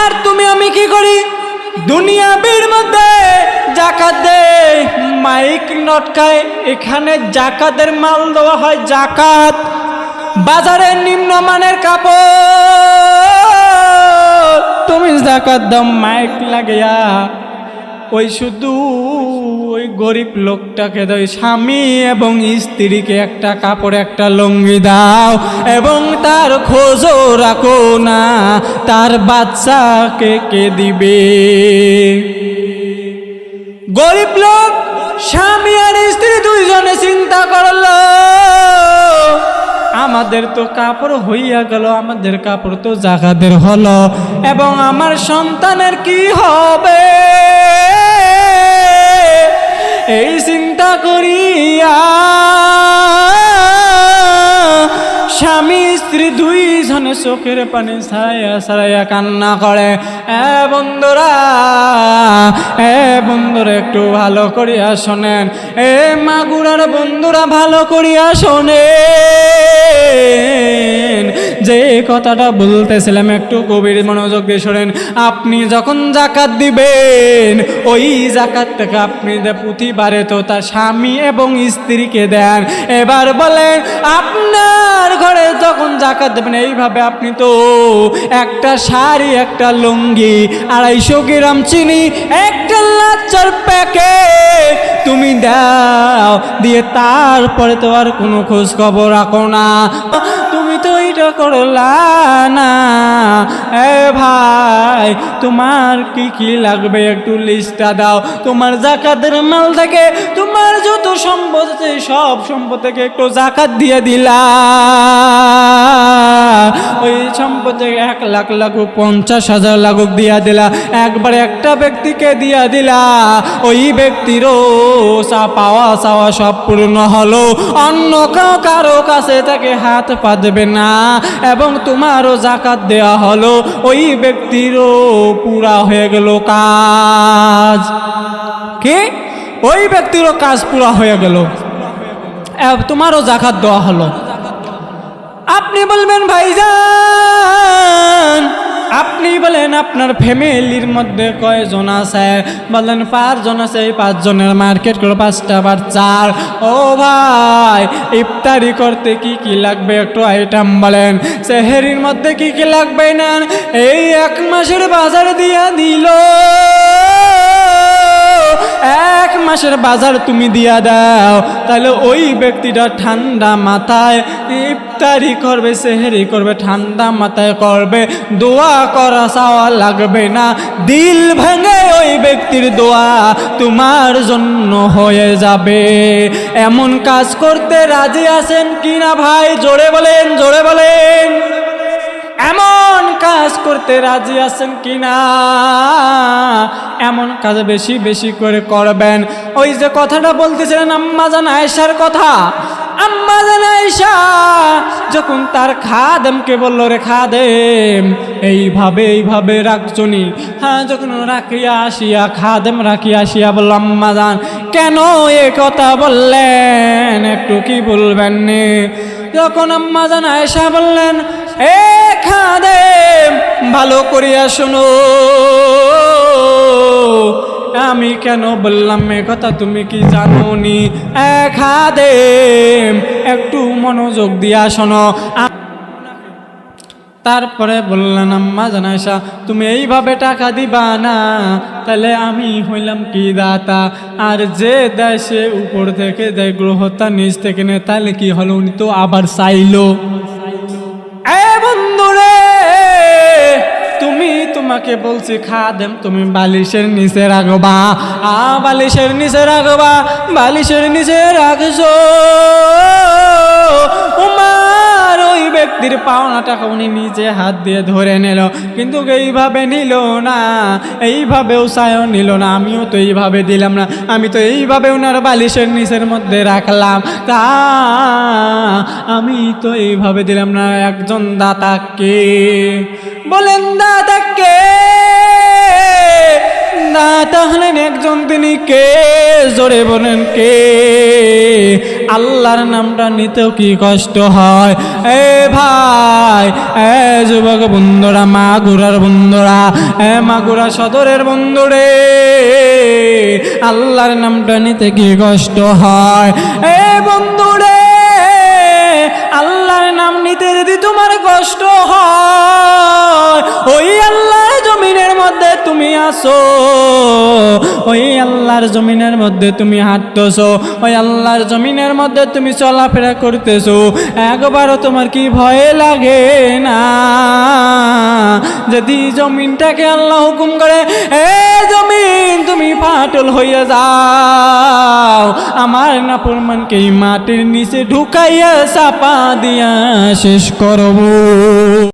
আর তুমি আমি কি করি? দুনিয়া বীর মধ্যে জাকাত দেয়, মাইক নটকায়, এখানে জাকাতের মাল দেওয়া হয় জাকাত। বাজারের নিম্নমানের কাপড় তুমি জাকাত দাও মাইক লাগিয়া, ওই শুধু ওই গরিব লোকটাকে দাও, স্বামী এবং স্ত্রীকে একটা কাপড় একটা লুঙ্গি দাও এবং তার খোঁজও রাখো না তার বাচ্চাকে কে দিবে। গরিব লোক স্বামী আর স্ত্রী দুইজনে চিন্তা করলো, আমাদের তো কাপড় হইয়া গেল, আমাদের কাপড় তো জাকাতের হলো, এবং আমার সন্তানের কি হবে এই চিন্তা করিয়া স্বামী স্ত্রী দুইজনে চোখের পানি ছাড়াইয়া ছাড়াইয়া কান্না করে। বন্ধুরা একটু ভালো করিয়া শোনেন, মাগুরার বন্ধুরা ভালো করিয়া শোনেন, যে কথাটা বলতেছিলাম একটু গভীর মনোযোগ দিয়ে শোনেন। আপনি যখন জাকাত দিবেন, ওই জাকাত থেকে আপনি প্রতিবারে তো তার স্বামী এবং স্ত্রীকে দেন। এবার বলেন, আপনার ঘরে যখন জাকাত দেবেন, এইভাবে আপনি তো একটা শাড়ি, একটা লুঙ্গি, 250 গ্রাম চিনি, একটা লাচ্চার প্যাকেট তুমি দাও, দিয়ে তারপরে তো আর কোনো খোঁজ খবর রাখো না। তুমি তো এটা করলা না। ভাই, তোমার কি কি লাগবে একটু লিস্টটা দাও। তোমার জাকাতের মাল থেকে তোমার যত সম্পদ আছে সব সম্পদ থেকে একটু জাকাত দিয়ে দিলা। ওই সম্পদ থেকে 1 লাখ লাগুক, 50,000 লাগুক দিয়া দিলা, একবারে একটা ব্যক্তিকে দিয়া দিলা। ওই ব্যক্তিরও পাওয়া চাওয়া সব পূর্ণ হলো, অন্য কারো কাছে তাকে হাত পাতবে না, এবং তোমারও জাকাত দেয়া হলো। ওই ব্যক্তিরও পুরা হয়ে গেল কাজ। কি? ওই ব্যক্তিরও কাজ পুরা হয়ে গেল, তোমারও জাকাত দেওয়া হলো। আপনি বলবেন, ভাইজান আপনি বলেন আপনার ফ্যামিলির মধ্যে কয়জন আছে? বলেন 5 জন আছে। এই 5 জনের মার্কেট করো 5টা বাচ্চা। ও ভাই, ইফতারি করতে কি কি লাগবে একটু আইটেম বলেন। সেহরির মধ্যে কি কি লাগবে না, এই 1 মাসের বাজার দিয়া দিল। 1 মাসের বাজার তুমি দিয়া দাও, তাহলে ওই ব্যক্তিটা ঠান্ডা মাথায় ইফতারি করবে, সেহরি করবে, ঠান্ডা মাথায় করবে, দোয়া করা চাওয়া লাগবে না। দিল ভেঙে ওই ব্যক্তির দোয়া তোমার জন্য হয়ে যাবে। এমন কাজ করতে রাজি আছেন কিনা ভাই? জোরে বলেন, জোরে বলেন। এমন কাজ করতে রাজি আছেন কিনা? এমন কাজ বেশি বেশি করে করবেন। ওই যে কথাটা বলতেছিলেন আম্মা জান আয়েশার কথা, আম্মা জান আয়েশা যখন তার খাদেমকে বলল, রে খাদেম এইভাবে রাখছনি। হ্যাঁ, যখন রাখিয়া আসিয়া খাদেম রাখিয়া আসিয়া বলল, আম্মা জান কেন এ কথা বললেন, একটু কি বলবেন নে? যখন আম্মা জান আয়েশা বললেন, এ খাদেম ভালো করিয়া শোনো, আমি কেন বললাম এ কথা তুমি কি জানো নি? খাদেম একটু মনোযোগ দিয়া শোনো। তারপরে বললেন, আম্মা জান আয়েশা তুমি এইভাবে টাকা দিবা না, তাহলে আমি হইলাম কি দাতা, আর যে দেয় সে উপর থেকে দেয়, গ্রহতা নিচ থেকে নেয়, তাহলে কি হলো? উনি তো আবার চাইলো। বন্ধুরে, তোমাকে বলছি খাদেম তুমি বালিশের নিচে রাখবা, বালিশের নিচে রাখবা, বালিশের নিচে রাখছো। উমার ওই ব্যক্তির পাওনা টাকা উনি নিজে হাত দিয়ে ধরে নিল, কিন্তু এইভাবে নিল না, এইভাবেও চায়ও নিল না। আমিও তো এইভাবে দিলাম না, আমি তো এইভাবে ওনার বালিশের নিচের মধ্যে রাখলাম, তা আমি তো এইভাবে দিলাম না। একজন দাতাকে বলেন, দাতাকে? দাতা হলেন একজন, তিনি কে? জোরে বলেন কে? আল্লাহর নামটা নিতেও কি কষ্ট হয়। এ ভাই, এ যুবক বন্ধুরা, মাগুরার বন্ধুরা, এ মাগুরা সদরের বন্ধুরে, আল্লাহর নামটা নিতে কি কষ্ট হয়। এ বন্ধুরে, আল্লাহর নাম নিতে যদি তোমার কষ্ট হয়, ওই আল্লাহর জমিনের মধ্যে তুমি আসো, ওই আল্লাহর জমিনের মধ্যে তুমি হাঁটতেছো, ওই আল্লাহর জমিনের মধ্যে তুমি চলাফেরা করতেছো, একবারও তোমার কি ভয় লাগে না? যদি জমিনটাকে আল্লাহ হুকুম করে, এ জমিন তুমি ফাটল হইয়া যাও, আমার নাফরমানকে এই মাটির নিচে ঢুকাইয়া চাপা দিয়া শেষ করব।